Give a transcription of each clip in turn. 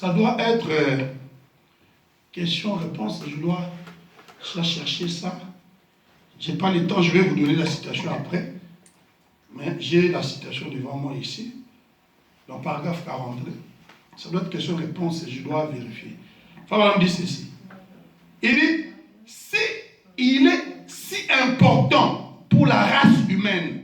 Ça doit être question-réponse. Je dois chercher ça. Je n'ai pas le temps, je vais vous donner la citation après. Mais j'ai la citation devant moi ici. Dans le paragraphe 42. Ça doit être question-réponse et je dois vérifier. Frère dit ceci. Il dit, si il est si important pour la race humaine,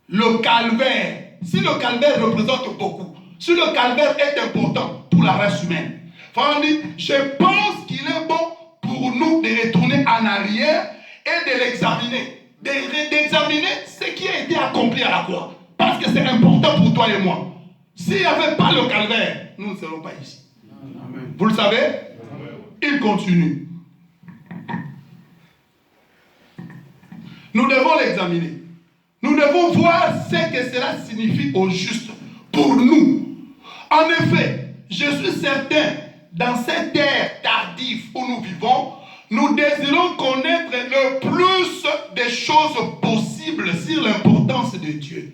le calvaire, si le calvaire représente beaucoup, si le calvaire est important pour la race humaine, frère dit, je pense qu'il est bon pour nous de retourner en arrière et de l'examiner. D'examiner ce qui a été accompli à la croix. Parce que c'est important pour toi et moi. S'il n'y avait pas le calvaire, nous ne serions pas ici. Amen. Vous le savez? Amen. Il continue. Nous devons l'examiner. Nous devons voir ce que cela signifie au juste pour nous. En effet, je suis certain, dans cette ère tardive où nous vivons, nous désirons connaître le plus de choses possibles sur l'importance de Dieu.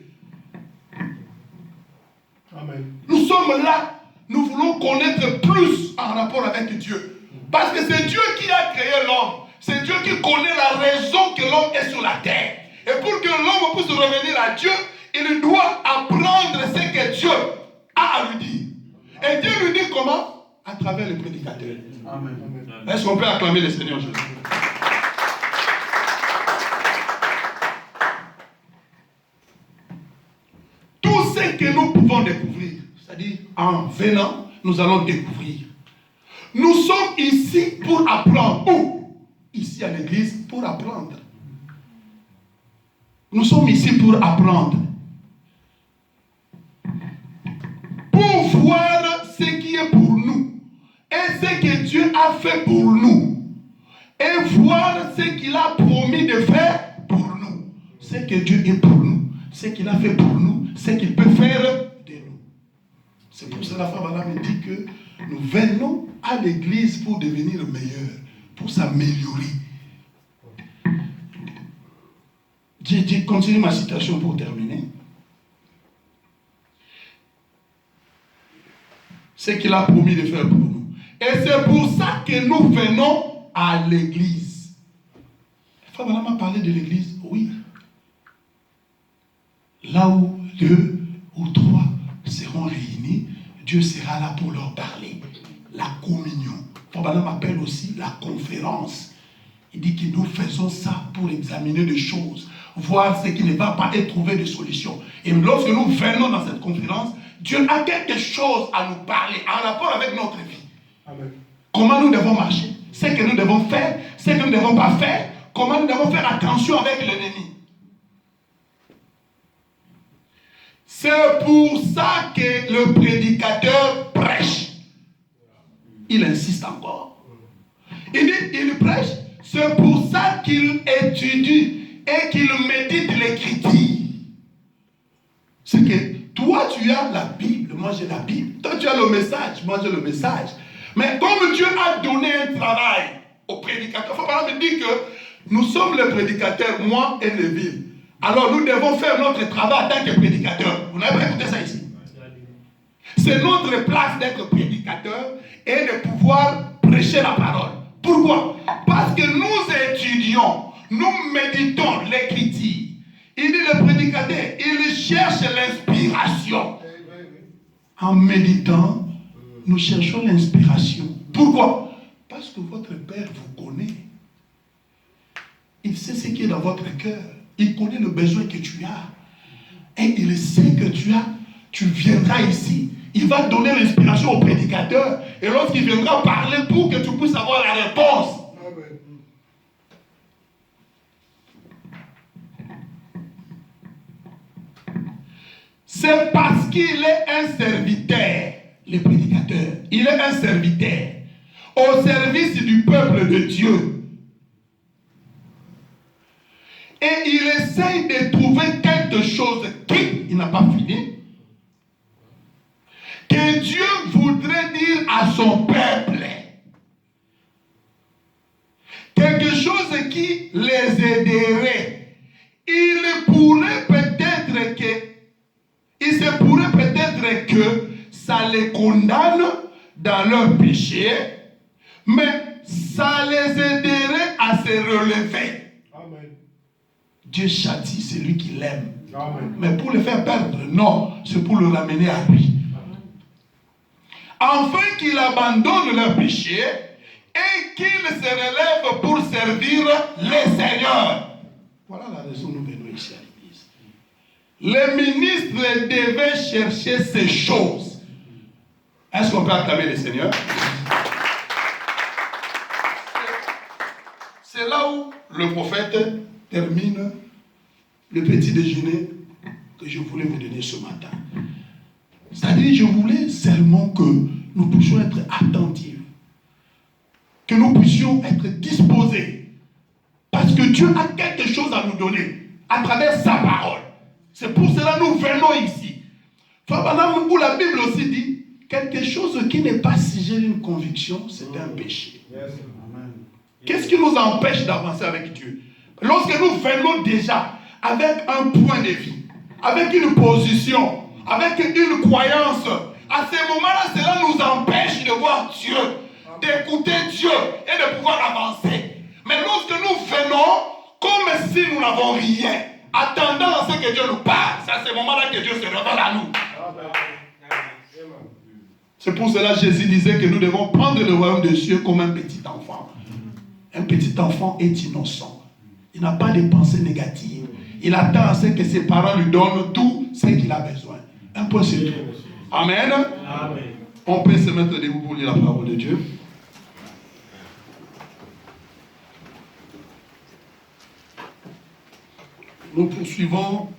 Amen. Nous sommes là, nous voulons connaître plus en rapport avec Dieu. Parce que c'est Dieu qui a créé l'homme. C'est Dieu qui connaît la raison que l'homme est sur la terre. Et pour que l'homme puisse revenir à Dieu, il doit apprendre ce que Dieu a à lui dire. Et Dieu lui dit comment? À travers les prédicateurs. Amen. Est-ce qu'on peut acclamer le Seigneur Jésus? Tout ce que nous pouvons découvrir, c'est-à-dire en venant, nous allons découvrir. Nous sommes ici pour apprendre. Où? Ici à l'église, pour apprendre. Nous sommes ici pour apprendre. Pour voir ce qui est pour nous. Et ce que Dieu a fait pour nous. Et voir ce qu'il a promis de faire pour nous. Ce que Dieu est pour nous. Ce qu'il a fait pour nous. Ce qu'il peut faire de nous. C'est pour cela, Frère Branham me dit que nous venons à l'église pour devenir meilleurs. Pour s'améliorer. Je continue ma citation pour terminer. Ce qu'il a promis de faire pour nous. Et c'est pour ça que nous venons à l'église. Frère Branham a parlé de l'église, oui. Là où 2 ou 3 seront réunis, Dieu sera là pour leur parler. La communion. Frère Branham appelle aussi la conférence. Il dit que nous faisons ça pour examiner des choses, voir ce qui ne va pas et trouver des solutions. Et lorsque nous venons dans cette conférence, Dieu a quelque chose à nous parler en rapport avec notre vie. Amen. Comment nous devons marcher, ce que nous devons faire, ce que nous ne devons pas faire, comment nous devons faire attention avec l'ennemi. C'est pour ça que le prédicateur prêche. Il insiste encore. Il dit, il prêche. C'est pour ça qu'il étudie et qu'il médite l'écriture. C'est que toi, tu as la Bible, moi j'ai la Bible. Toi, tu as le message, moi j'ai le message. Mais comme Dieu a donné un travail aux prédicateurs, il faut me dire que nous sommes les prédicateurs, moi et Neville. Alors nous devons faire notre travail en tant que prédicateurs. Vous n'avez pas écouté ça ici? C'est notre place d'être prédicateur et de pouvoir prêcher la parole. Pourquoi? Parce que nous étudions, nous méditons l'écriture. Il dit le prédicateur, il cherche l'inspiration. En méditant, nous cherchons l'inspiration. Pourquoi? Parce que votre Père vous connaît. Il sait ce qui est dans votre cœur. Il connaît le besoin que tu as. Et il sait que tu viendras ici. Il va donner l'inspiration au prédicateur. Et lorsqu'il viendra parler pour que tu puisses avoir la réponse. C'est parce qu'il est un serviteur, le prédicateur. Il est un serviteur au service du peuple de Dieu. Et il essaye de trouver quelque chose qu'il n'a pas fini. Que Dieu voudrait dire à son peuple. Quelque chose qui les aiderait. Il se pourrait peut-être que ça les condamne dans leur péché, mais ça les aiderait à se relever. Amen. Dieu châtie celui qui l'aime. Amen. Mais pour le faire perdre, non, c'est pour le ramener à lui. Afin qu'ils abandonnent leur péché et qu'ils se relèvent pour servir les seigneurs. Voilà la raison nous venons ici à l'église. Les ministres devaient chercher ces choses. Est-ce qu'on peut acclamer les seigneurs? C'est là où le prophète termine le petit déjeuner que je voulais vous donner ce matin. C'est-à-dire, je voulais seulement que nous puissions être attentifs, que nous puissions être disposés, parce que Dieu a quelque chose à nous donner à travers sa parole. C'est pour cela que nous venons ici. Où la Bible aussi dit, quelque chose qui n'est pas sujet d'une conviction, c'est un péché. Qu'est-ce qui nous empêche d'avancer avec Dieu? Lorsque nous venons déjà avec un point de vue, avec une position, avec une croyance, à ce moment-là, cela nous empêche de voir Dieu, d'écouter Dieu et de pouvoir avancer. Mais lorsque nous venons, comme si nous n'avons rien, attendant à ce que Dieu nous parle, c'est à ce moment-là que Dieu se révèle à nous. C'est pour cela que Jésus disait que nous devons prendre le royaume des cieux comme un petit enfant. Un petit enfant est innocent. Il n'a pas de pensées négatives. Il attend à ce que ses parents lui donnent tout ce qu'il a besoin. Un point c'est tout. Amen. Amen. On peut se mettre debout pour lire la parole de Dieu. Nous poursuivons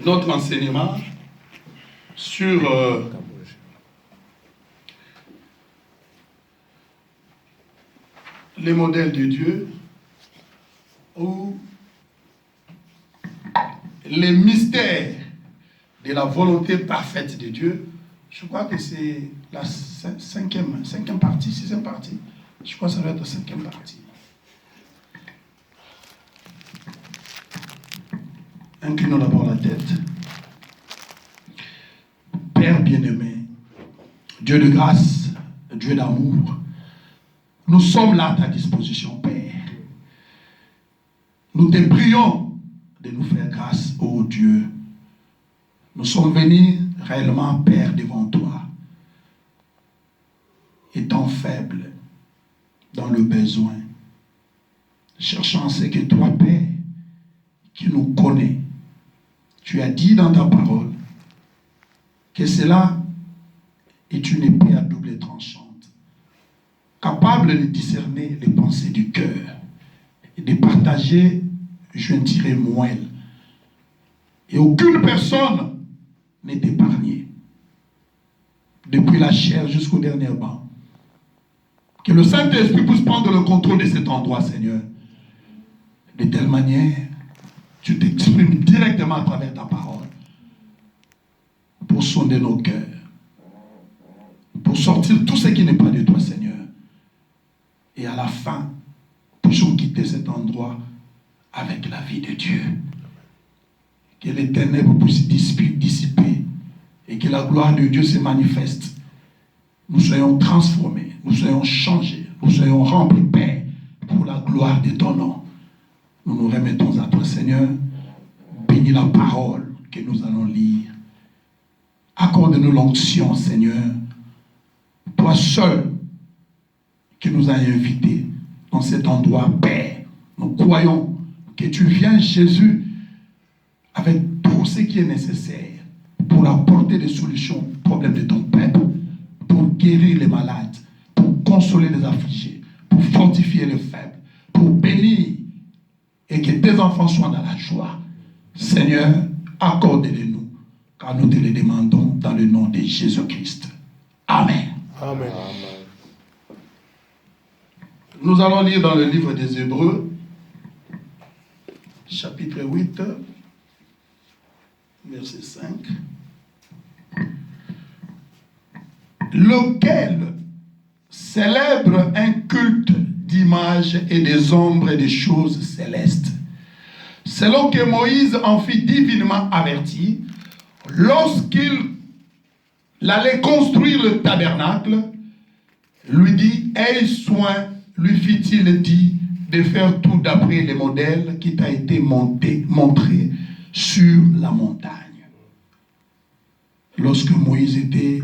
notre enseignement sur les modèles de Dieu ou les mystères de la volonté parfaite de Dieu. Je crois que c'est la cinquième partie, sixième partie. Je crois que ça doit être la cinquième partie. Inclinons d'abord la tête. Père bien-aimé, Dieu de grâce, Dieu d'amour, nous sommes là à ta disposition, Père. Nous te prions de nous faire grâce, ô Dieu. Nous sommes venus réellement, Père, devant toi, étant faibles dans le besoin, cherchant ce que toi, Père, qui nous connais, tu as dit dans ta parole que cela est une épée à double tranchante, capable de discerner les pensées du cœur et de partager, je dirais, moelle. Et aucune personne n'est épargnée, depuis la chair jusqu'au dernier banc. Que le Saint-Esprit puisse prendre le contrôle de cet endroit, Seigneur. De telle manière, tu t'exprimes directement à travers ta parole pour sonder nos cœurs, pour sortir tout ce qui n'est pas de toi, Seigneur. Et à la fin, puissions quitter cet endroit avec la vie de Dieu. Que les ténèbres puissent dissiper et que la gloire de Dieu se manifeste. Nous soyons transformés, nous soyons changés, nous soyons remplis, Père, pour la gloire de ton nom. Nous nous remettons à toi, Seigneur. Bénis la parole que nous allons lire. Accorde-nous l'onction, Seigneur. Toi seul qui nous as invités dans cet endroit, Père. Nous croyons que tu viens, Jésus, avec tout ce qui est nécessaire pour apporter des solutions aux problèmes de ton peuple, pour guérir les malades, pour consoler les affligés, pour fortifier les faibles, pour bénir et que tes enfants soient dans la joie. Seigneur, accorde-les-nous, car nous te les demandons dans le nom de Jésus-Christ. Amen. Amen. Nous allons lire dans le livre des Hébreux, chapitre 8, verset 5. Lequel célèbre un culte d'images et des ombres et des choses célestes, selon que Moïse en fit divinement averti, lorsqu'il il allait construire le tabernacle, lui dit, aie soin, lui fit-il dit, de faire tout d'après les modèles qui t'a été montré sur la montagne. Lorsque Moïse était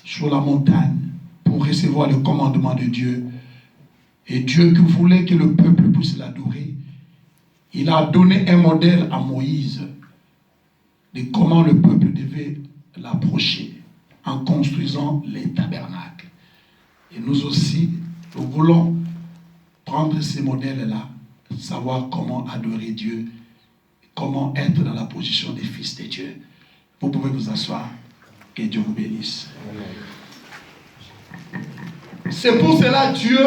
sur la montagne pour recevoir le commandement de Dieu, et Dieu qui voulait que le peuple puisse l'adorer, il a donné un modèle à Moïse de comment le peuple devait l'approcher en construisant les tabernacles. Et nous aussi, nous voulons prendre ces modèles-là, savoir comment adorer Dieu, comment être dans la position des fils de Dieu. Vous pouvez vous asseoir. Que Dieu vous bénisse. C'est pour cela Dieu,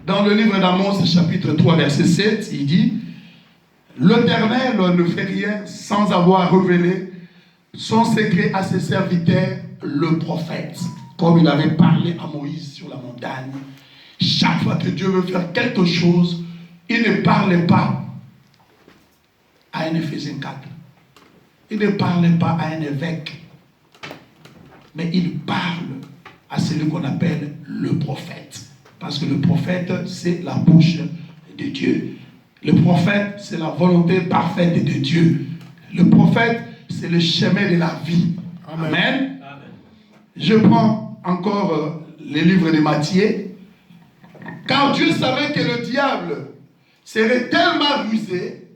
dans le livre d'Amos, chapitre 3, verset 7, il dit, l'Éternel ne fait rien sans avoir révélé son secret à ses serviteurs, le prophète. Comme il avait parlé à Moïse sur la montagne. Chaque fois que Dieu veut faire quelque chose, il ne parle pas à un Éphésiens 4. Il ne parle pas à un évêque. Mais il parle à celui qu'on appelle le prophète. Parce que le prophète, c'est la bouche de Dieu. Le prophète, c'est la volonté parfaite de Dieu. Le prophète, c'est le chemin de la vie. Amen. Amen. Je prends encore les livres de Matthieu. Car Dieu savait que le diable serait tellement rusé,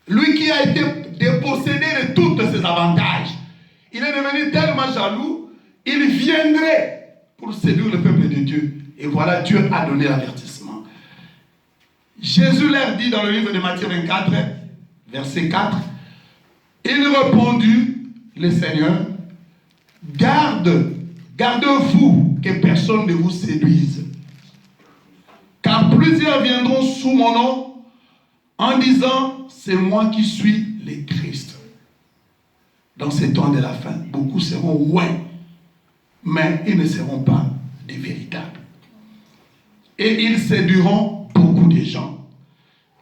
lui qui a été dépossédé de tous ses avantages. Il est devenu tellement jaloux, il viendrait pour séduire le peuple de Dieu. Et voilà, Dieu a donné l'avertissement. Jésus leur dit dans le livre de Matthieu 24, verset 4, il répondit, le Seigneur, gardez-vous que personne ne vous séduise. Car plusieurs viendront sous mon nom en disant, c'est moi qui suis le Christ. Dans ces temps de la fin, beaucoup seront loin, mais ils ne seront pas des véritables. Et ils séduiront beaucoup de gens.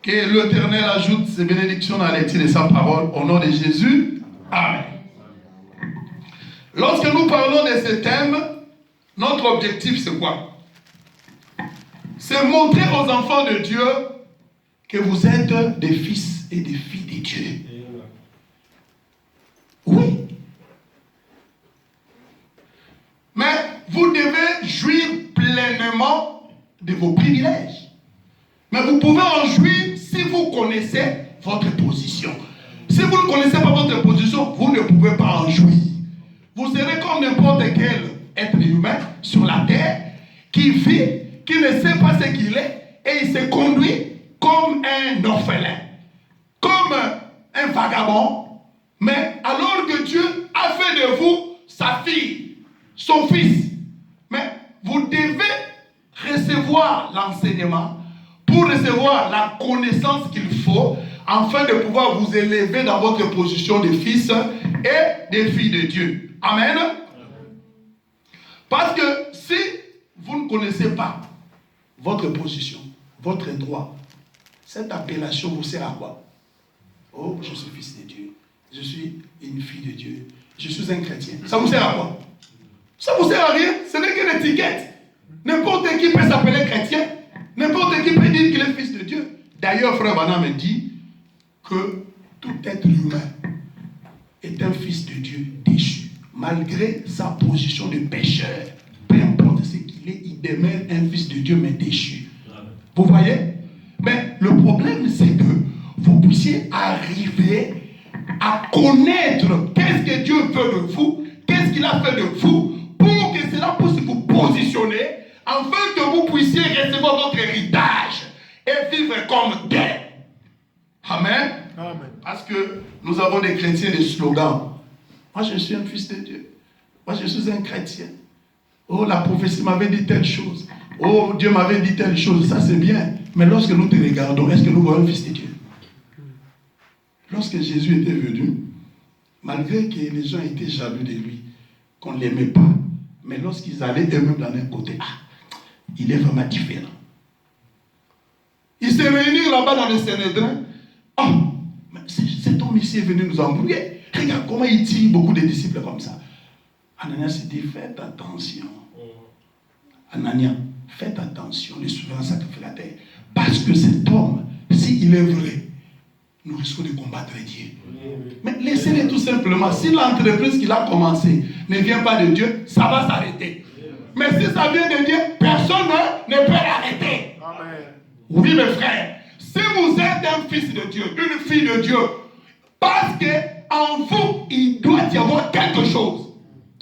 Que l'Éternel ajoute ses bénédictions dans la lecture de sa parole au nom de Jésus. Amen. Lorsque nous parlons de ce thème, notre objectif c'est quoi? C'est montrer aux enfants de Dieu que vous êtes des fils et des filles de Dieu. Oui. Mais vous devez jouir pleinement de vos privilèges. Mais vous pouvez en jouir si vous connaissez votre position. Si vous ne connaissez pas votre position, vous ne pouvez pas en jouir. Vous serez comme n'importe quel être humain sur la terre qui vit, qui ne sait pas ce qu'il est, et il se conduit comme un orphelin, comme un vagabond. Mais alors que Dieu a fait de vous sa fille, son fils, mais vous devez recevoir l'enseignement pour recevoir la connaissance qu'il faut afin de pouvoir vous élever dans votre position de fils et de filles de Dieu. Amen. Parce que si vous ne connaissez pas votre position, votre droit, cette appellation vous sert à quoi? Oh, je suis fils de Dieu. Je suis une fille de Dieu. Je suis un chrétien. Ça vous sert à quoi? Ça vous sert à rien. Ce n'est qu'une étiquette. N'importe qui peut s'appeler chrétien. N'importe qui peut dire qu'il est fils de Dieu. D'ailleurs, frère Bana me dit que tout être humain est un fils de Dieu déchu. Malgré sa position de pécheur, peu importe ce qu'il est, il demeure un fils de Dieu mais déchu. Vous voyez? Mais le problème c'est que vous puissiez arriver à connaître qu'est-ce que Dieu veut de vous, qu'est-ce qu'il a fait de vous, pour que cela puisse vous positionner, afin que vous puissiez recevoir votre héritage et vivre comme tel. Amen. Amen. Parce que nous avons des chrétiens des slogans. Moi je suis un fils de Dieu. Moi je suis un chrétien. Oh, la prophétie m'avait dit telle chose. Oh, Dieu m'avait dit telle chose. Ça c'est bien. Mais lorsque nous te regardons, est-ce que nous voyons le fils de Dieu? Lorsque Jésus était venu, malgré que les gens étaient jaloux de lui, qu'on ne l'aimait pas, mais lorsqu'ils allaient eux-mêmes dans un côté, il est vraiment différent. Ils se réunirent là-bas dans le Sanhédrin. Oh, mais cet homme ici est venu nous embrouiller. Regarde comment il tire beaucoup de disciples comme ça. Ananias s'est dit, faites attention. Ananias, faites attention, les souverains sacrificateurs. Parce que cet homme, s'il est vrai, nous risquons de combattre Dieu. Mais laissez-les tout simplement. Si l'entreprise qu'il a commencée ne vient pas de Dieu, ça va s'arrêter. Mais si ça vient de Dieu, personne ne peut l'arrêter. Oui, mes frères. Si vous êtes un fils de Dieu, une fille de Dieu, parce qu'en vous, il doit y avoir quelque chose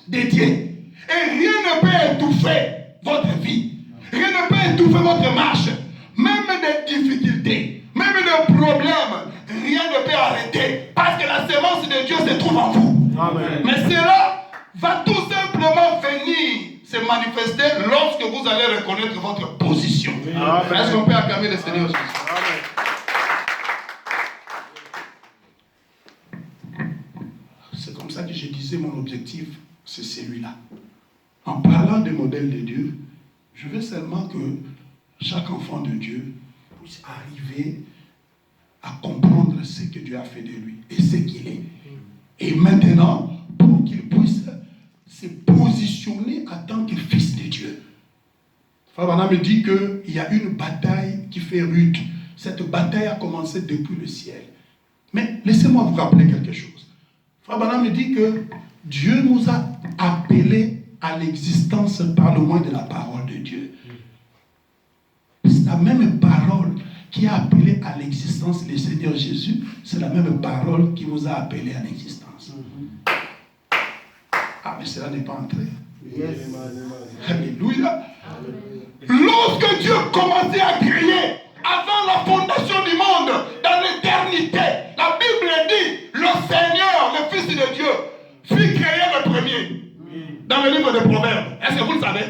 de Dieu. Et rien ne peut étouffer votre vie. Rien ne peut étouffer votre marche. Même des difficultés, même des problèmes, rien ne peut arrêter. Parce que la sémence de Dieu se trouve en vous. Amen. Mais cela va tout simplement venir se manifester lorsque vous allez reconnaître votre position. Est-ce qu'on peut acclamer le Seigneur Jésus? C'est comme ça que je disais, mon objectif, c'est celui-là. En parlant des modèles de Dieu, je veux seulement que chaque enfant de Dieu puisse arriver à comprendre ce que Dieu a fait de lui et ce qu'il est. Et maintenant, pour qu'il puisse se positionner en tant que fils de Dieu. Frère me dit qu'il y a une bataille qui fait rude. Cette bataille a commencé depuis le ciel. Mais laissez-moi vous rappeler quelque chose. Frère me dit que Dieu nous a appelés à l'existence par le moyen de la parole de Dieu. C'est la même parole qui a appelé à l'existence le Seigneur Jésus. C'est la même parole qui vous a appelé à l'existence. Ah, mais cela n'est pas entré. Yes. Alléluia. Lorsque Dieu commençait à créer, avant la fondation du monde, dans l'éternité, la Bible dit, le Seigneur, le Fils de Dieu, fit créer le premier. Dans le livre des Proverbes. Est-ce que vous le savez?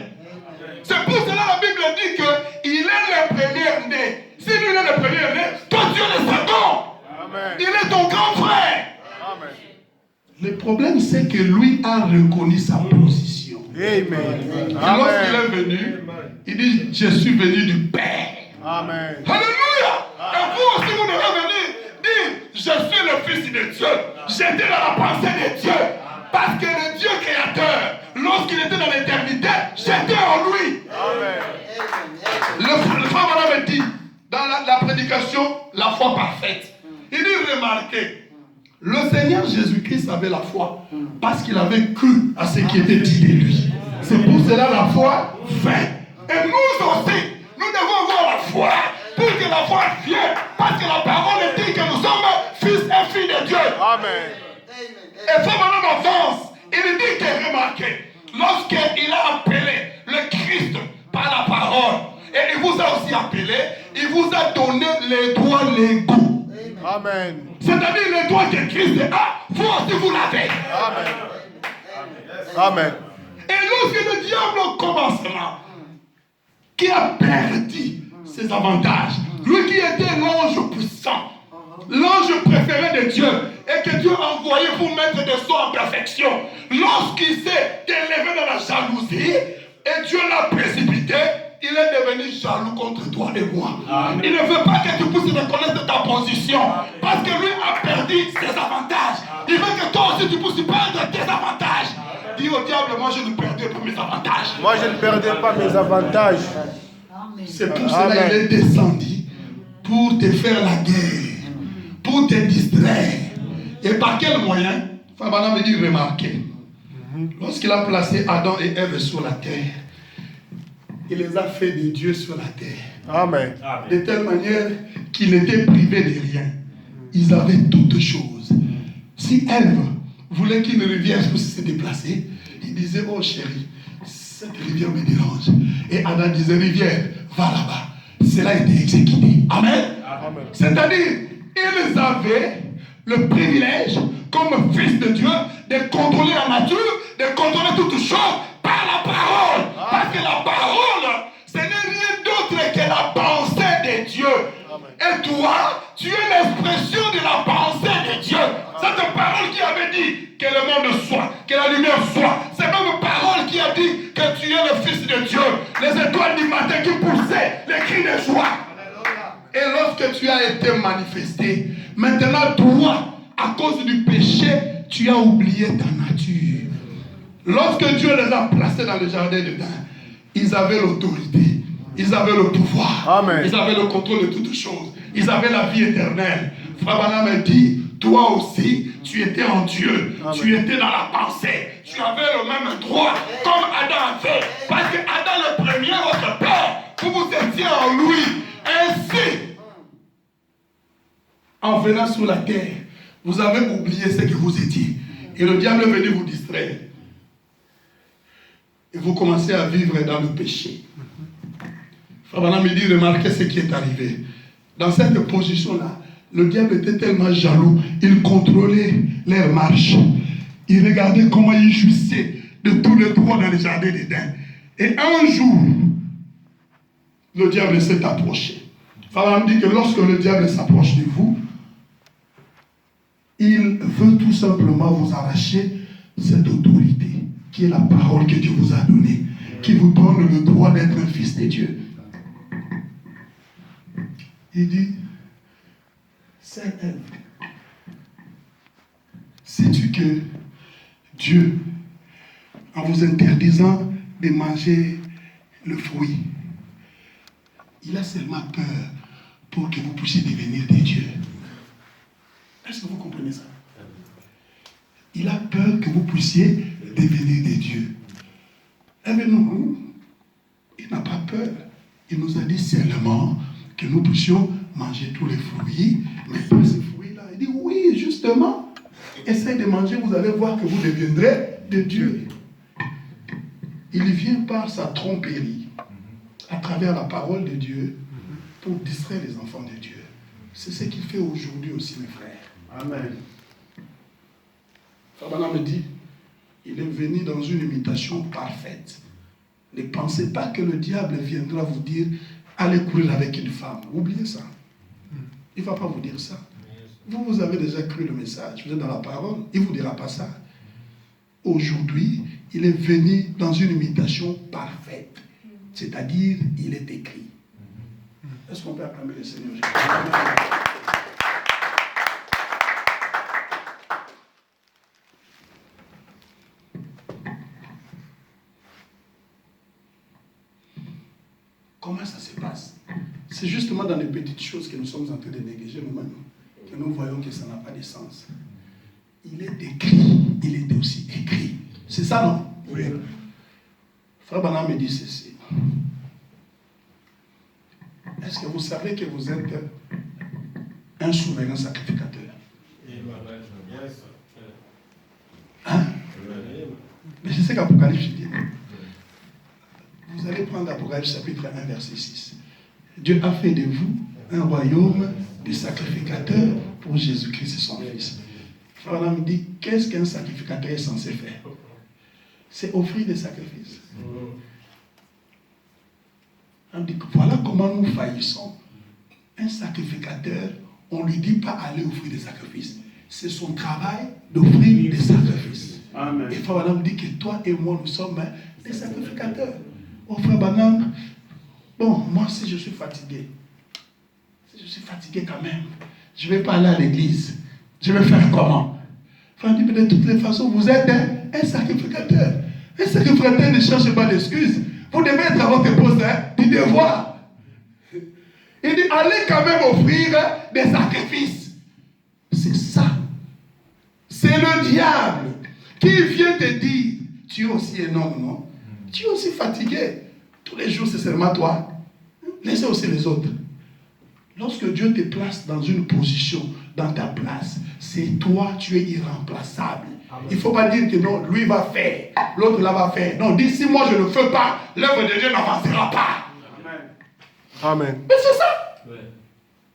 C'est pour cela que la Bible dit qu'il est le premier-né. Si lui est le premier-né, toi tu es le second. Amen. Il est ton grand frère. Amen. Le problème, c'est que lui a reconnu sa position. Amen. Et lorsqu'il est venu, il dit, je suis venu du Père. Amen. Alléluia. Et vous aussi, vous devez venir dire, je suis le Fils de Dieu. J'étais dans la pensée de Dieu. Parce que le Dieu créateur, lorsqu'il était dans l'éternité, j'étais en lui. Amen. Le frère me dit, dans la prédication, la foi parfaite, il dit, remarquez, le Seigneur Jésus-Christ avait la foi, parce qu'il avait cru à ce qui était dit de lui. C'est pour cela la foi fait. Et nous aussi, nous devons avoir la foi, pour que la foi vienne, parce que la parole dit que nous sommes fils et filles de Dieu. Amen. Et ça maintenant avance. Il dit que remarquez, lorsqu'il a appelé le Christ par la parole, et il vous a aussi appelé, il vous a donné les droits légaux. Amen. C'est-à-dire les droits que Christ a, vous aussi vous l'avez. Amen. Amen. Et lorsque le diable commence là, qui a perdu ses avantages, lui qui était l'ange puissant, l'ange préféré de Dieu, et que Dieu a envoyé pour mettre des soins en perfection, lorsqu'il s'est élevé dans la jalousie, et Dieu l'a précipité, il est devenu jaloux contre toi et moi. Amen. Il ne veut pas que tu puisses reconnaître ta position, parce que lui a perdu ses avantages. Il veut que toi aussi tu puisses perdre tes avantages. Dis au diable, moi je ne perdais pas mes avantages. Moi je ne perdais pas mes avantages. C'est pour cela qu'il est descendu pour te faire la guerre, pour te distraire. Et par quel moyen? Fabana me dit remarquez. Lorsqu'il a placé Adam et Ève sur la terre, il les a fait de Dieu sur la terre. Amen. De telle manière qu'ils étaient privés de rien. Ils avaient toutes choses. Si Ève voulait qu'une rivière puisse se déplacer, il disait, oh chérie, cette rivière me dérange. Et Adam disait, rivière, va là-bas. Cela a été exécuté. Amen. Amen. C'est-à-dire, ils avaient le privilège, comme fils de Dieu, de contrôler la nature, de contrôler toutes choses par la parole. Parce que la parole, ce n'est rien d'autre que la pensée de Dieu. Et toi, tu es l'expression de la pensée de Dieu. Cette parole qui avait dit que le monde soit, que la lumière soit. Cette même parole qui a dit que tu es le Fils de Dieu. Les étoiles du matin qui poussaient, les cris de joie. Et lorsque tu as été manifesté, maintenant toi, à cause du péché, tu as oublié ta nature. Lorsque Dieu les a placés dans le jardin d'Éden, ils avaient l'autorité, ils avaient le pouvoir, Amen. Ils avaient le contrôle de toutes choses, ils avaient la vie éternelle. Frère Branham me dit, toi aussi, tu étais en Dieu, Amen. Tu étais dans la pensée, tu avais le même droit comme Adam avait. Parce que Adam le premier, votre père, vous étiez en lui. Ainsi, en venant sur la terre, vous avez oublié ce que vous étiez. Et le diable est venu vous distraire. Et vous commencez à vivre dans le péché. Frère Branham me dit, remarquez ce qui est arrivé. Dans cette position-là, le diable était tellement jaloux, il contrôlait leur marche. Il regardait comment ils jouissaient de tous les droits dans le jardin d'Éden. Et un jour, le diable s'est approché. Frère Branham dit que lorsque le diable s'approche de vous, il veut tout simplement vous arracher cette autorité qui est la parole que Dieu vous a donnée, qui vous donne le droit d'être un fils de Dieu. Il dit, Sœur Ève, sais-tu que Dieu, en vous interdisant de manger le fruit, il a seulement peur pour que vous puissiez devenir des dieux. Est-ce que vous comprenez ça? Il a peur que vous puissiez devenir des dieux. Eh bien non, il n'a pas peur. Il nous a dit seulement que nous puissions manger tous les fruits, mais pas ces fruits-là. Il dit oui, justement, essayez de manger, vous allez voir que vous deviendrez des dieux. Il vient par sa tromperie, à travers la parole de Dieu, pour distraire les enfants de Dieu. C'est ce qu'il fait aujourd'hui aussi, mes frères. Amen. Fabana me dit, il est venu dans une imitation parfaite. Ne pensez pas que le diable viendra vous dire, allez courir avec une femme. Oubliez ça. Il ne va pas vous dire ça. Vous avez déjà cru le message, vous êtes dans la parole, il ne vous dira pas ça. Aujourd'hui, il est venu dans une imitation parfaite. C'est-à-dire, il est écrit. Est-ce qu'on peut acclamer le Seigneur Jésus? Comment ça se passe? C'est justement dans les petites choses que nous sommes en train de négliger nous-mêmes que nous voyons que ça n'a pas de sens. Il est écrit, il est aussi écrit. C'est ça, non? Oui. Frère Branham me dit ceci. Est-ce que vous savez que vous êtes un souverain sacrificateur? Hein? Mais je sais qu'Apocalypse dit. Vous allez prendre Apocalypse chapitre 1, verset 6. Dieu a fait de vous un royaume de sacrificateurs pour Jésus-Christ et son Fils. Frère Branham dit, qu'est-ce qu'un sacrificateur est censé faire? C'est offrir des sacrifices. On dit, voilà comment nous faillissons. Un sacrificateur, on ne lui dit pas aller offrir des sacrifices. C'est son travail d'offrir des sacrifices. Amen. Et Frère Branham dit que toi et moi, nous sommes des sacrificateurs. Oh Frère Branham, bon, moi si je suis fatigué quand même, je ne vais pas aller à l'église. Je vais faire comment? Frère dit, de toutes les façons, vous êtes un sacrificateur. Un sacrificateur ne cherche pas d'excuses. Vous devez être à votre poste du devoir. Il dit, allez quand même offrir des sacrifices. C'est ça. C'est le diable qui vient te dire, tu es aussi un homme, non? Tu es aussi fatigué. Tous les jours, c'est seulement toi. Laissez aussi les autres. Lorsque Dieu te place dans une position, dans ta place, c'est toi, tu es irremplaçable. Amen. Il ne faut pas dire que non, lui va faire, l'autre là va faire. Non, dis si moi je ne le fais pas, l'œuvre de Dieu n'avancera pas. Amen. Amen. Mais c'est ça. Ouais.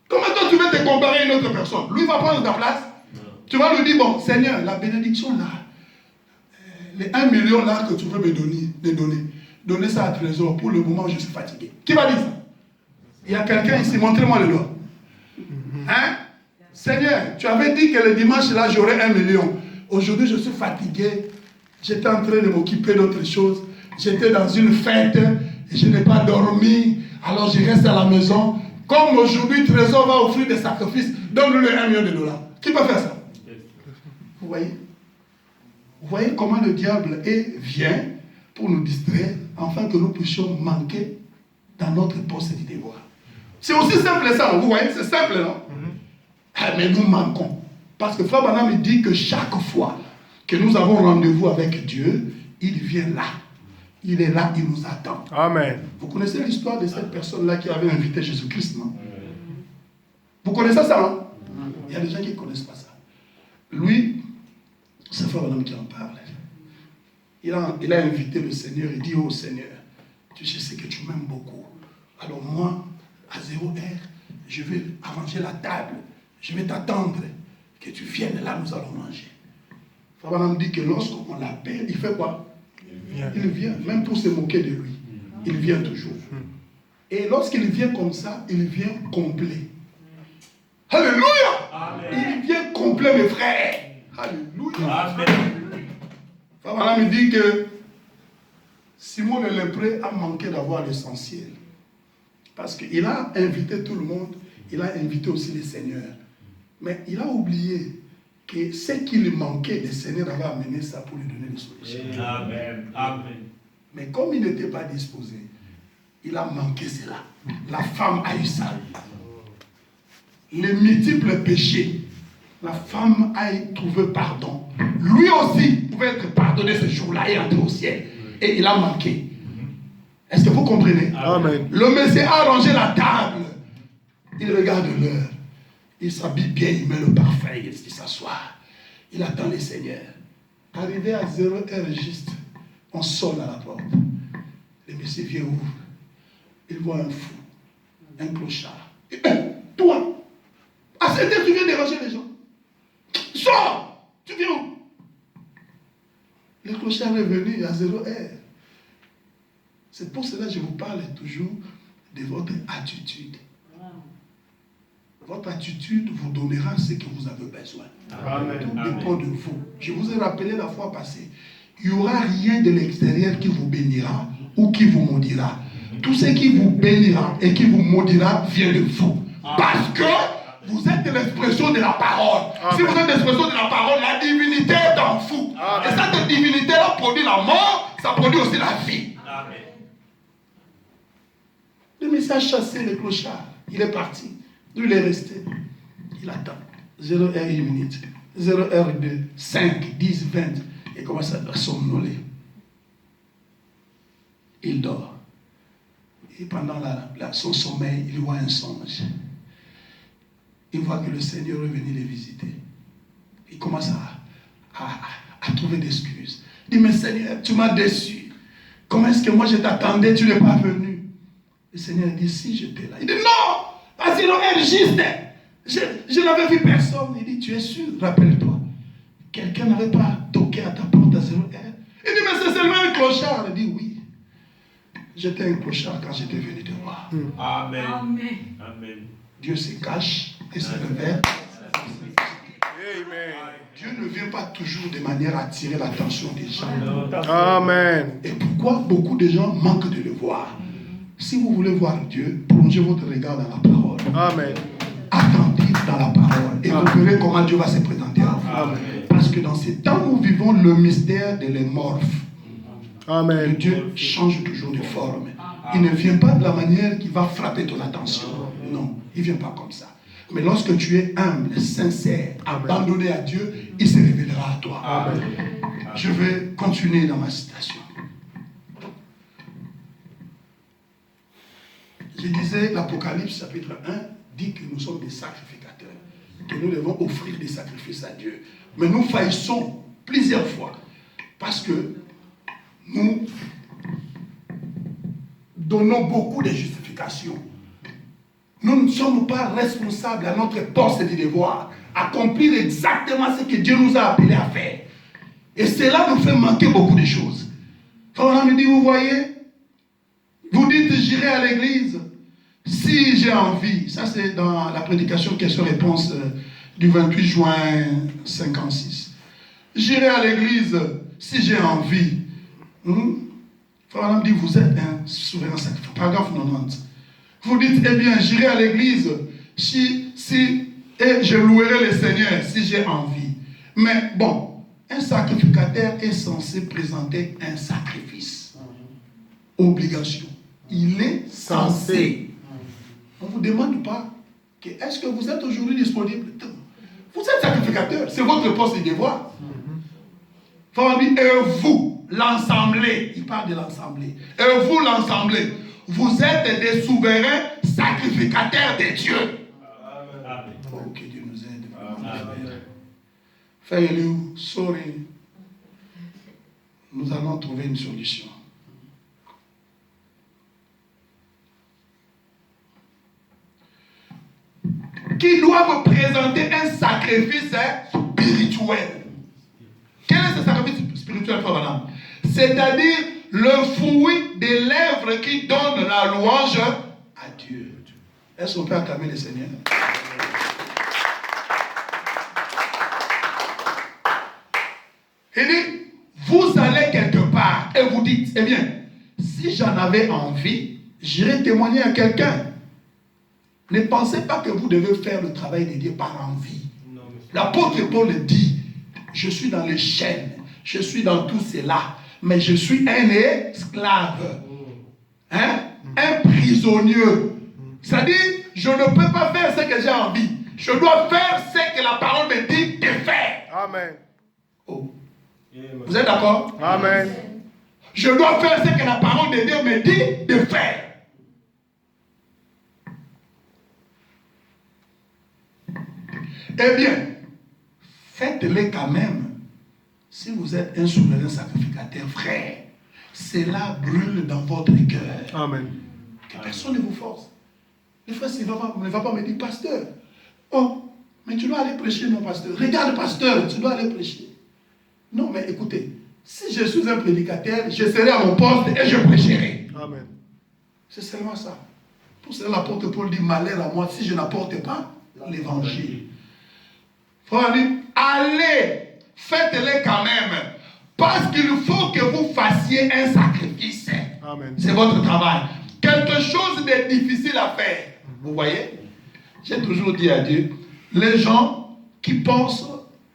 Comment toi tu veux te comparer à une autre personne? Lui va prendre ta place. Non. Tu vas lui dire, bon, Seigneur, la bénédiction là, les 1 million là que tu veux me donner, donnez ça à Trésor. Pour le moment, je suis fatigué. Qui va dire ça? Il y a quelqu'un ici, montrez-moi le doigt. Hein? Seigneur, tu avais dit que le dimanche là, j'aurais 1 million. Aujourd'hui, je suis fatigué. J'étais en train de m'occuper d'autres choses. J'étais dans une fête et je n'ai pas dormi. Alors, je reste à la maison. Comme aujourd'hui, Trésor va offrir des sacrifices, donne-lui 1 million de dollars. Qui peut faire ça? Vous voyez? Vous voyez comment le diable vient pour nous distraire, afin que nous puissions manquer dans notre poste du devoir. C'est aussi simple ça, vous voyez, c'est simple, non? Mais nous manquons. Parce que Frère Branham me dit que chaque fois que nous avons rendez-vous avec Dieu, il vient là. Il est là, il nous attend. Amen. Vous connaissez l'histoire de cette personne-là qui avait invité Jésus-Christ, non? Vous connaissez ça, non? Il y a des gens qui ne connaissent pas ça. Lui, c'est Frère Branham qui en parle. Il a invité le Seigneur, il dit, oh Seigneur, tu sais que tu m'aimes beaucoup. Alors moi, à 0 heure, je vais arranger la table. Je vais t'attendre que tu viennes là, nous allons manger. Frère Branham dit que lorsqu'on l'appelle, il fait quoi? Il vient, même pour se moquer de lui. Il vient toujours. Et lorsqu'il vient comme ça, il vient complet. Alléluia! Amen. Il vient complet, mes frères. Alléluia! Amen. Frère Branham me dit que Simon le lépreux a manqué d'avoir l'essentiel. Parce qu'il a invité tout le monde, il a invité aussi les seigneurs. Mais il a oublié que ce qui lui manquait, le Seigneur avait amené ça pour lui donner des solutions. Amen. Amen. Mais comme il n'était pas disposé, il a manqué cela. La femme a eu ça. Les multiples péchés, la femme a trouvé pardon. Lui aussi pouvait être pardonné ce jour-là et entrer au ciel. Et il a manqué. Est-ce que vous comprenez? Amen. Le Messie a rangé la table. Il regarde l'heure. Il s'habille bien, il met le parfum, il s'assoit. Il attend les seigneurs. Arrivé à 0 heure juste, on sonne à la porte. Le Messie vient ouvre. Il voit un fou, un clochard. Et toi, à cette heure, tu viens déranger les gens. Sors! Tu viens où? Le clochard est venu à 0 heure. C'est pour cela que je vous parle toujours de votre attitude. Votre attitude vous donnera ce que vous avez besoin. Amen. Tout dépend de vous. Je vous ai rappelé la fois passée. Il n'y aura rien de l'extérieur qui vous bénira ou qui vous maudira. Tout ce qui vous bénira et qui vous maudira vient de vous. Parce que vous êtes l'expression de la parole. Amen. Si vous êtes l'expression de la parole, la divinité est en vous. Amen. Et cette divinité-là produit la mort, ça produit aussi la vie. Amen. Le message chassé le clochard. Il est parti. Lui, il est resté. Il attend. 0 heure 1 minute. 0 heure 2, 5, 10, 20. Il commence à somnoler. Il dort. Et pendant son sommeil, il voit un songe. Il voit que le Seigneur est venu les visiter. Il commence à trouver des excuses. Il dit, mais Seigneur, tu m'as déçu. Comment est-ce que moi je t'attendais, tu n'es pas venu? Le Seigneur dit, si j'étais là. Il dit, non! Parce qu'il aurait juste. Je n'avais vu personne. Il dit, tu es sûr? Rappelle-toi. Quelqu'un n'avait pas toqué à ta porte à 0 heure. Il dit, mais c'est seulement un clochard. Il dit, oui. J'étais un clochard quand j'étais venu te voir. Amen. Amen. Amen. Dieu se cache et se révèle. Amen. Dieu ne vient pas toujours de manière à attirer l'attention des gens. Amen. Et pourquoi beaucoup de gens manquent de le voir? Si vous voulez voir Dieu, plongez votre regard dans la parole. Amen. Attentif dans la parole. Et vous verrez comment Dieu va se présenter à vous. Amen. Parce que dans ces temps, nous vivons le mystère de l'émorphe. Amen. Dieu change toujours de forme. Il ne vient pas de la manière qui va frapper ton attention. Non, il ne vient pas comme ça. Mais lorsque tu es humble, sincère, abandonné à Dieu, il se révélera à toi. Amen. Je vais continuer dans ma citation. Je disais, l'Apocalypse chapitre 1 dit que nous sommes des sacrificateurs, que nous devons offrir des sacrifices à Dieu. Mais nous faillissons plusieurs fois parce que nous donnons beaucoup de justifications. Nous ne sommes pas responsables à notre poste de devoir, accomplir exactement ce que Dieu nous a appelés à faire. Et cela nous fait manquer beaucoup de choses. Quand on me dit, vous voyez, vous dites, j'irai à l'église si j'ai envie. Ça, c'est dans la prédication question-réponse du 28 juin 56. J'irai à l'église si j'ai envie. Frère dit, vous êtes un souverain sacrifice. Paragraphe 90. Vous dites, eh bien, j'irai à l'église et je louerai le Seigneur si j'ai envie. Mais bon, Un sacrificateur est censé présenter un sacrifice. Obligation. Il est censé. On ne vous demande pas que est-ce que vous êtes aujourd'hui disponible. Vous êtes sacrificateur. C'est votre poste de devoir. On dit, et vous, l'assemblée. Il parle de l'assemblée. Et vous, l'assemblée. Vous êtes des souverains sacrificateurs de Dieu. Amen. Oh, que Dieu nous aide. Amen. Frère Eliou, sorry. Nous allons trouver une solution. Qui doivent présenter un sacrifice spirituel. Quel est ce sacrifice spirituel, frère Madame? C'est-à-dire le fruit des lèvres qui donnent la louange à Dieu. Est-ce qu'on peut acclamer le Seigneur? Il dit, vous allez quelque part et vous dites, eh bien, si j'en avais envie, j'irai témoigner à quelqu'un. Ne pensez pas que vous devez faire le travail de Dieu par envie. L'apôtre Paul dit, je suis dans les chaînes, je suis dans tout cela, mais je suis un esclave, un prisonnier. C'est-à-dire, je ne peux pas faire ce que j'ai envie. Je dois faire ce que la parole me dit de faire. Amen. Oh. Vous êtes d'accord? Amen. Je dois faire ce que la parole de Dieu me dit de faire. Eh bien, faites-le quand même. Si vous êtes un souverain sacrificateur, frère, cela brûle dans votre cœur. Amen. Que personne ne vous force. Le frère ne va pas me dire, pasteur, oh, mais tu dois aller prêcher, non, pasteur. Regarde, pasteur, tu dois aller prêcher. Non, mais écoutez, si je suis un prédicateur, je serai à mon poste et je prêcherai. Amen. C'est seulement ça. Pour cela, l'apôtre Paul dit, malheur à moi si je n'apporte pas l'évangile. Frère, allez, faites-le quand même. Parce qu'il faut que vous fassiez un sacrifice. Amen. C'est votre travail. Quelque chose de difficile à faire. Vous voyez? J'ai toujours dit à Dieu, les gens qui pensent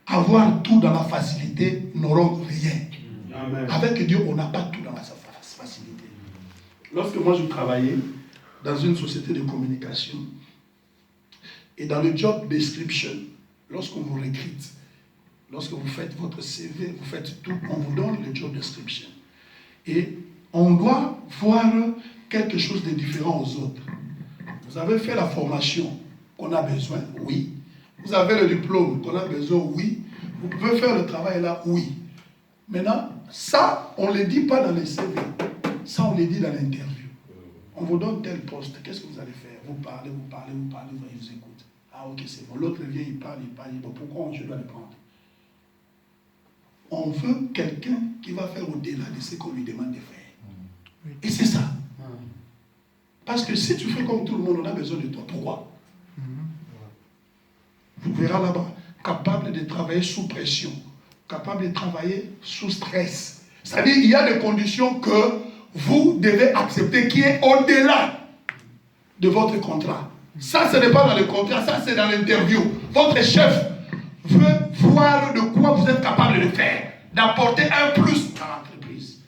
avoir tout dans la facilité n'auront rien. Amen. Avec Dieu, on n'a pas tout dans la facilité. Lorsque moi je travaillais dans une société de communication et dans le job description, lorsqu'on vous recrute, lorsque vous faites votre CV, vous faites tout, on vous donne le job description. Et on doit voir quelque chose de différent aux autres. Vous avez fait la formation qu'on a besoin, oui. Vous avez le diplôme qu'on a besoin, oui. Vous pouvez faire le travail là, oui. Maintenant, ça, on ne le dit pas dans les CV. Ça, on le dit dans l'interview. On vous donne tel poste, qu'est-ce que vous allez faire? Vous parlez, vous vous écoutez. Ah ok, c'est bon. L'autre vient, il parle. Bon, pourquoi je dois le prendre? On veut quelqu'un qui va faire au-delà de ce qu'on lui demande de faire. Et c'est ça. Parce que si tu fais comme tout le monde, on a besoin de toi. Pourquoi? Vous verrez là-bas, capable de travailler sous pression, capable de travailler sous stress. C'est-à-dire qu'il y a des conditions que vous devez accepter qui est au-delà de votre contrat. Ça, ce n'est pas dans le contrat, ça, c'est dans l'interview. Votre chef veut voir de quoi vous êtes capable de faire, d'apporter un plus dans l'entreprise.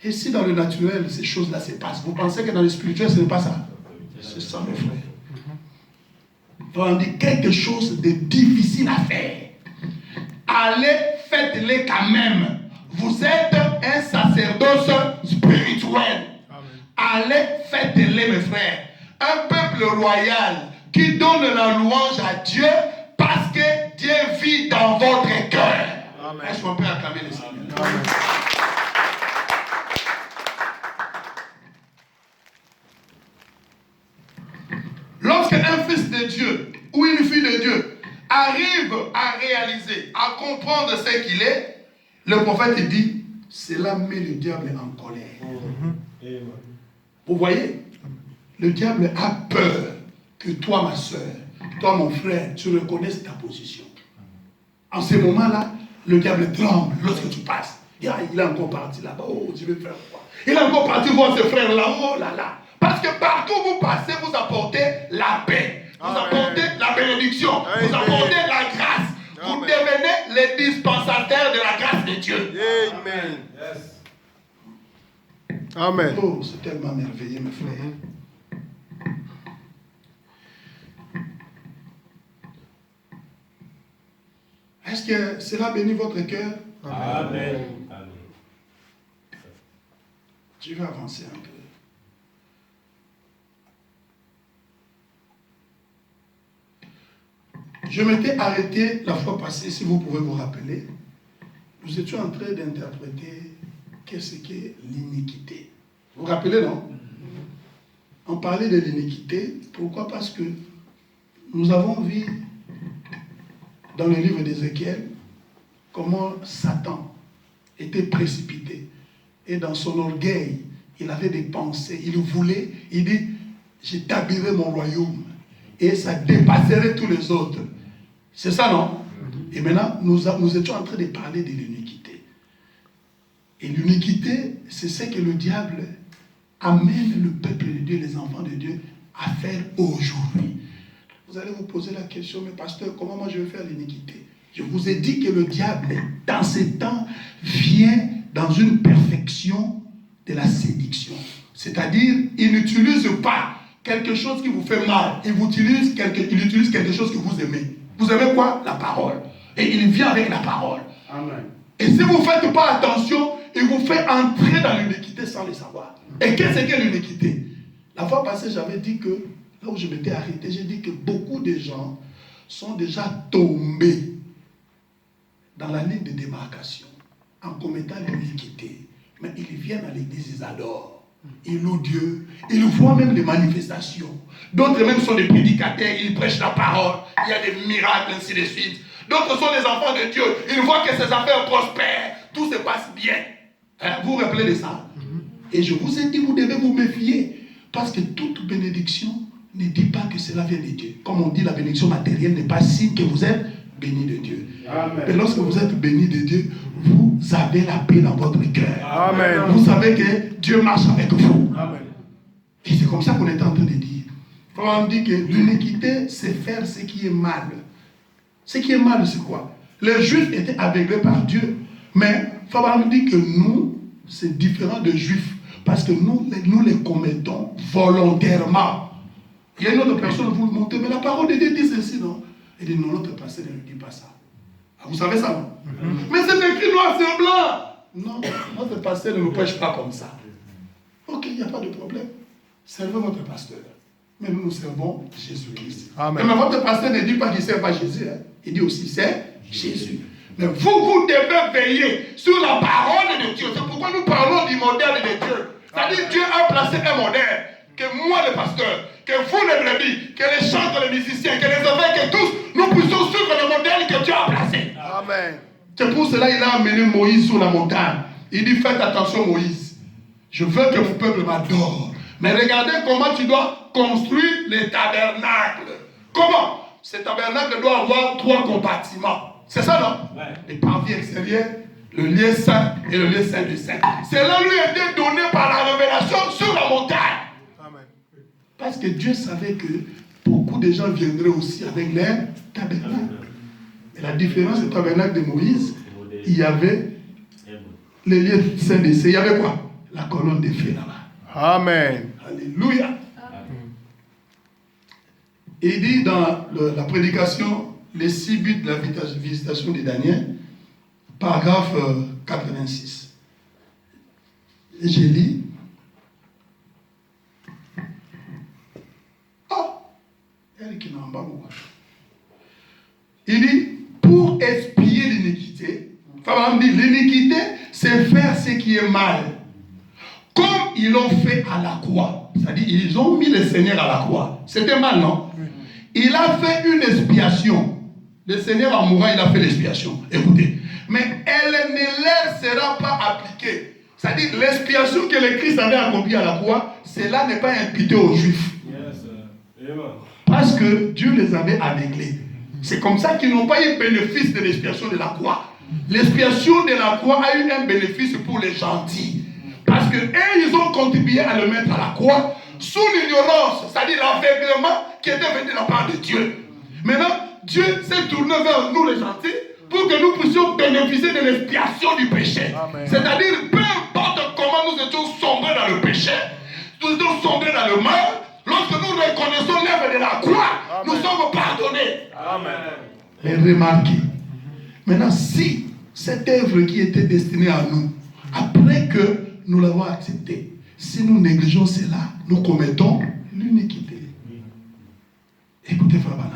Et si dans le naturel, ces choses-là se passent, vous pensez que dans le spirituel, ce n'est pas ça? C'est ça, mes frères. On dit quelque chose de difficile à faire. Allez, faites-le quand même. Vous êtes un sacerdoce spirituel. Allez, faites-le, mes frères. Un peuple royal qui donne la louange à Dieu parce que Dieu vit dans votre cœur. Est-ce qu'on peut acclamer le Seigneur? Amen. Lorsqu'un fils de Dieu ou une fille de Dieu arrive à réaliser, à comprendre ce qu'il est, le prophète dit, cela met le diable en colère. Vous voyez? Le diable a peur que toi, ma soeur, toi, mon frère, tu reconnaisses ta position. En ce moment-là, le diable tremble lorsque tu passes. Il est encore parti là-bas. Oh, je vais faire quoi? Il est encore parti voir ses frères là. Oh là là. Parce que partout où vous passez, vous apportez la paix. Vous apportez la bénédiction. Vous apportez la grâce. Vous devenez les dispensateurs de Amen. Oh, c'est tellement merveilleux, mes frères. Est-ce que cela bénit votre cœur? Amen. Amen. Je vais avancer un peu. Je m'étais arrêté la fois passée, si vous pouvez vous rappeler. Nous étions en train d'interpréter qu'est-ce qu'est l'iniquité. Vous vous rappelez, non? On parlait de l'iniquité. Pourquoi? Parce que nous avons vu dans le livre d'Ézéchiel comment Satan était précipité. Et dans son orgueil, il avait des pensées. Il voulait, il dit, j'établirai mon royaume. Et ça dépasserait tous les autres. C'est ça, non? Et maintenant, nous étions en train de parler de l'iniquité. Et l'iniquité, c'est ce que le diable amène le peuple de Dieu, les enfants de Dieu, à faire aujourd'hui. Vous allez vous poser la question, mais pasteur, comment moi je vais faire l'iniquité? Je vous ai dit que le diable, dans ces temps, vient dans une perfection de la séduction. C'est-à-dire, il n'utilise pas quelque chose qui vous fait mal. Il utilise quelque chose que vous aimez. Vous aimez quoi? La parole. Et il vient avec la parole. Amen. Et si vous ne faites pas attention, il vous fait entrer dans l'iniquité sans le savoir. Et qu'est-ce que l'iniquité? La fois passée, j'avais dit que, là où je m'étais arrêté, j'ai dit que beaucoup de gens sont déjà tombés dans la ligne de démarcation en commettant l'iniquité. Mais ils viennent à l'église, ils adorent. Ils louent Dieu. Ils voient même les manifestations. D'autres même sont des prédicateurs, ils prêchent la parole. Il y a des miracles, ainsi de suite. D'autres sont des enfants de Dieu. Ils voient que ces affaires prospèrent. Tout se passe bien. Hein? Vous vous rappelez de ça? Et je vous ai dit, vous devez vous méfier. Parce que toute bénédiction ne dit pas que cela vient de Dieu. Comme on dit, la bénédiction matérielle n'est pas signe que vous êtes béni de Dieu. Amen. Et lorsque vous êtes béni de Dieu, vous avez la paix dans votre cœur. Amen. Vous savez que Dieu marche avec vous. Amen. Et c'est comme ça qu'on est en train de dire. On dit que l'iniquité, c'est faire ce qui est mal. Ce qui est mal, c'est quoi? Les Juifs étaient aveuglés par Dieu. Mais Fabraham dit que nous, c'est différent des Juifs. Parce que nous les commettons volontairement. Il y a une autre personne, vous le montrez, mais la parole de Dieu dit ceci, non? Il dit, non, notre pasteur ne dit pas ça. Ah, vous savez ça, non? Mais c'est écrit noir sur blanc. Non, notre pasteur ne nous prêche pas comme ça. Ok, il n'y a pas de problème. Servez votre pasteur. Mais nous, nous servons Jésus-Christ. Mais votre pasteur ne dit pas qu'il ne sert pas Jésus. Hein. Il dit aussi, c'est Jésus. Mais vous devez veiller sur la parole de Dieu. C'est pourquoi nous parlons du modèle de Dieu. C'est-à-dire, Dieu a placé un modèle. Que moi, le pasteur, que vous, les brebis, que les chanteurs, les musiciens, que les évêques, que tous, nous puissions suivre le modèle que Dieu a placé. Amen. C'est pour cela qu'il a amené Moïse sur la montagne. Il dit, faites attention, Moïse. Je veux que mon peuple m'adore. Mais regardez comment tu dois construire les tabernacles. Comment? Ces tabernacles doivent avoir 3 compartiments. C'est ça, non? Ouais. Les parvis extérieurs, le lieu saint et le lieu saint des saints. Cela lui a été donné par la révélation sur la montagne. Amen. Parce que Dieu savait que beaucoup de gens viendraient aussi avec leur tabernacle. Et la différence du tabernacle de Moïse, il y avait le lieu saint des saints. Il y avait quoi? La colonne de feu là-bas. Amen. Alléluia. Amen. Il dit dans la prédication, les 6 buts de la visitation de Daniel, paragraphe 86. Et j'ai lu. Il dit, pour expier l'iniquité, l'iniquité, c'est faire ce qui est mal. Comme ils l'ont fait à la croix. C'est-à-dire, ils ont mis le Seigneur à la croix. C'était mal, non? Il a fait une expiation. Le Seigneur en mourant, il a fait l'expiation. Écoutez. Mais elle ne leur sera pas appliquée. C'est-à-dire, l'expiation que le Christ avait accomplie à la croix, cela n'est pas imputé aux Juifs. Yes. Parce que Dieu les avait aveuglés. C'est comme ça qu'ils n'ont pas eu bénéfice de l'expiation de la croix. L'expiation de la croix a eu un bénéfice pour les gentils. Parce que eux, ils ont contribué à le mettre à la croix sous l'ignorance, c'est-à-dire l'aveuglement qui était venu de la part de Dieu. Maintenant, Dieu s'est tourné vers nous les gentils pour que nous puissions bénéficier de l'expiation du péché. C'est-à-dire, peu importe comment nous étions sombrés le mal, lorsque nous reconnaissons l'œuvre de la croix, nous sommes pardonnés. Amen. Mais remarquez, maintenant si cette œuvre qui était destinée à nous, après que nous l'avons acceptée, si nous négligeons cela, nous commettons l'iniquité. Écoutez, Frère Branham.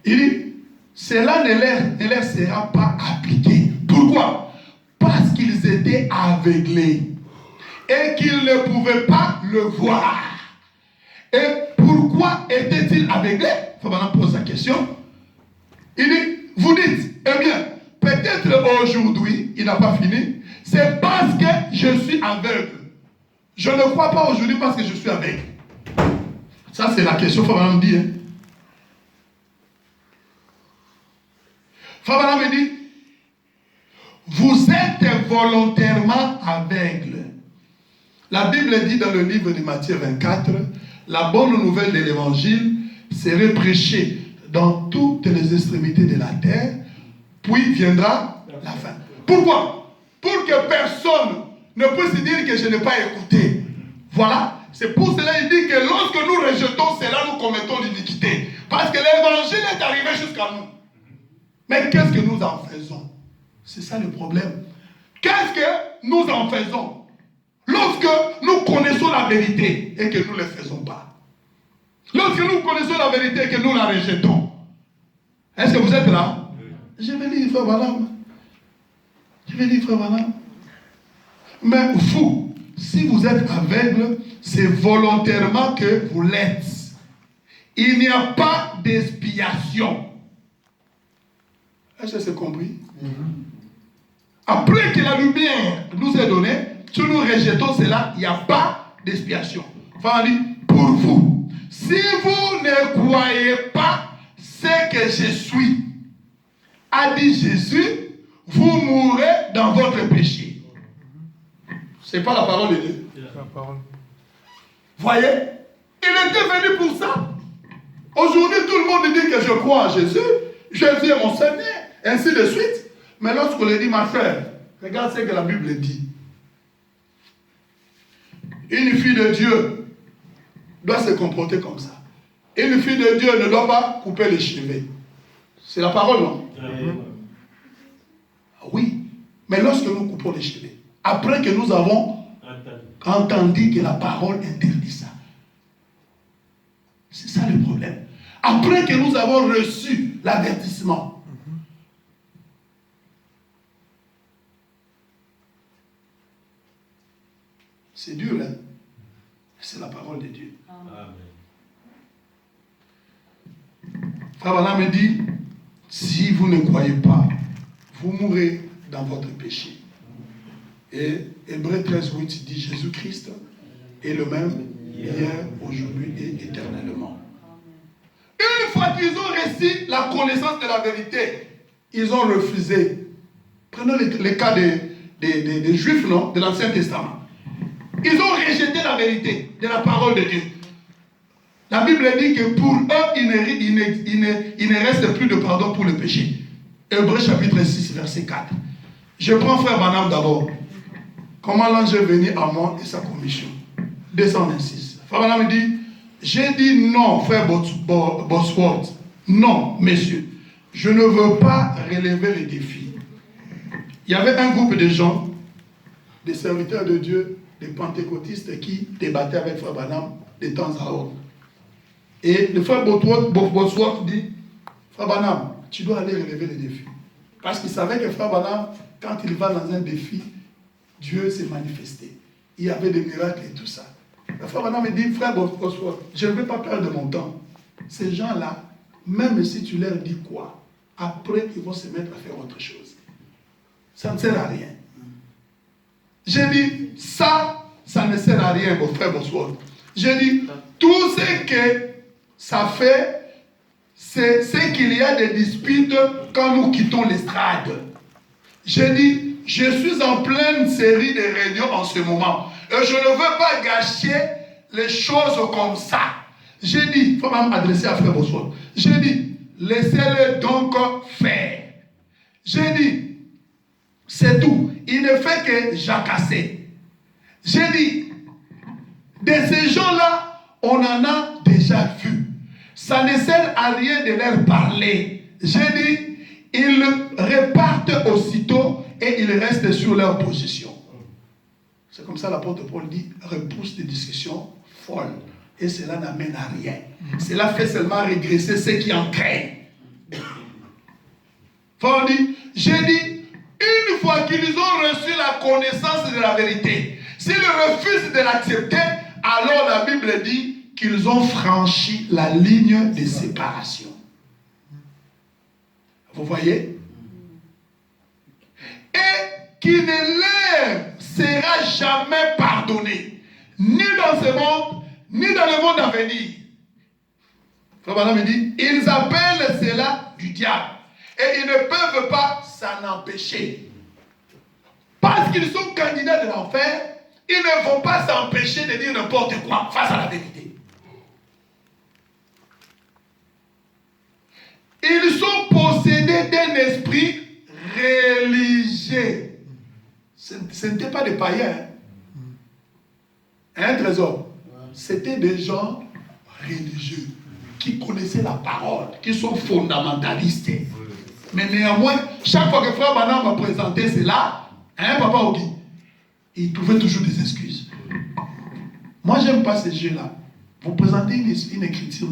Il dit, cela ne leur sera pas appliqué. Pourquoi? Parce qu'ils étaient aveuglés et qu'ils ne pouvaient pas le voir. Et pourquoi étaient-ils aveuglés? Frère Branham pose la question. Il dit, vous dites, eh bien, peut-être aujourd'hui, il n'a pas fini, c'est parce que je suis aveugle. Je ne crois pas aujourd'hui parce que je suis aveugle. Ça, c'est la question, Frère Branham dit. Frère Branham dit, vous êtes volontairement aveugle. La Bible dit dans le livre de Matthieu 24, la bonne nouvelle de l'évangile serait prêchée dans toutes les extrémités de la terre, puis viendra la fin. Pourquoi? Pour que personne ne puisse dire que je n'ai pas écouté. Voilà. C'est pour cela qu'il dit que lorsque nous rejetons cela, nous commettons l'iniquité. Parce que l'évangile est arrivé jusqu'à nous. Mais qu'est-ce que nous en faisons? C'est ça le problème. Qu'est-ce que nous en faisons lorsque nous connaissons la vérité et que nous ne le faisons pas? Lorsque nous connaissons la vérité et que nous la rejetons. Est-ce que vous êtes là? Je vais lire, Frère Branham. Je vais lire, Frère Branham. Mais vous, si vous êtes aveugle, c'est volontairement que vous l'êtes. Il n'y a pas d'expiation. Est-ce que c'est compris? Après que la lumière nous est donnée, si nous rejetons cela, il n'y a pas d'expiation. Enfin, on dit, pour vous, si vous ne croyez pas ce que je suis, a dit Jésus, vous mourrez dans votre péché. Ce n'est pas la parole de Dieu. Voyez, il était venu pour ça. Aujourd'hui, tout le monde dit que je crois en Jésus, Jésus est mon Seigneur, ainsi de suite. Mais lorsqu'on lui dit, ma frère, regarde ce que la Bible dit. Une fille de Dieu doit se comporter comme ça. Une fille de Dieu ne doit pas couper les cheveux. C'est la parole, non? Oui. Mais lorsque nous coupons les cheveux, après que nous avons entendu que la parole interdit ça, c'est ça le problème. Après que nous avons reçu l'avertissement, c'est dur, hein? C'est la parole de Dieu. Amen. Frère Branham me dit, si vous ne croyez pas, vous mourrez dans votre péché. Et Hébreux 13:8 dit, Jésus-Christ est le même hier, aujourd'hui et éternellement. Une fois qu'ils ont reçu la connaissance de la vérité, ils ont refusé. Prenons le cas des Juifs, non, de l'Ancien Testament. Ils ont rejeté la vérité de la parole de Dieu. La Bible dit que pour eux, il ne reste plus de pardon pour le péché. Hébreux chapitre 6, verset 4. Je prends Frère Branham d'abord. Comment l'ange est venu à moi et sa commission. 226. Frère Branham dit, j'ai dit non, Frère Bosworth. Non, messieurs. Je ne veux pas relever les défis. Il y avait un groupe de gens, des serviteurs de Dieu, des pentecôtistes qui débattaient avec Frère Branham de temps à autre. Et le Frère Bosworth dit, Frère Branham, tu dois aller relever les défis. Parce qu'il savait que Frère Branham, quand il va dans un défi, Dieu s'est manifesté. Il y avait des miracles et tout ça. Le Frère Branham me dit, Frère Bosworth, je ne veux pas perdre mon temps. Ces gens-là, même si tu leur dis quoi, après ils vont se mettre à faire autre chose. Ça ne sert à rien. J'ai dit, ça ne sert à rien, mon frère Bosworth. J'ai dit, tout ce que ça fait, c'est qu'il y a des disputes quand nous quittons l'estrade. J'ai dit, je suis en pleine série de réunions en ce moment. Et je ne veux pas gâcher les choses comme ça. J'ai dit, il faut même m'adresser à frère Bosworth. J'ai dit, laissez-le donc faire. J'ai dit, C'est tout. Il ne fait que jacasser. J'ai dit, de ces gens-là, on en a déjà vu. Ça ne sert à rien de leur parler. J'ai dit, ils repartent aussitôt et ils restent sur leur position. C'est comme ça l'apôtre Paul dit, repousse des discussions folles. Et cela n'amène à rien. Cela fait seulement régresser ceux qui en craignent. J'ai dit, une fois qu'ils ont reçu la connaissance de la vérité, s'ils refusent de l'accepter, alors la Bible dit qu'ils ont franchi la ligne de séparation. Vous voyez? Et qui ne leur sera jamais pardonné, ni dans ce monde, ni dans le monde à venir. Frère Branham dit, ils appellent cela du diable. Et ils ne peuvent pas s'en empêcher. Parce qu'ils sont candidats de l'enfer, ils ne vont pas s'empêcher de dire n'importe quoi face à la vérité. Ils sont possédés d'un esprit religieux. Ce n'était pas des païens. Un trésor. C'était des gens religieux qui connaissaient la parole, qui sont fondamentalistes. Mais néanmoins, chaque fois que Frère Branham m'a présenté cela, Papa Ogi, il trouvait toujours des excuses. Moi, j'aime pas ces jeux-là. Vous présentez une écriture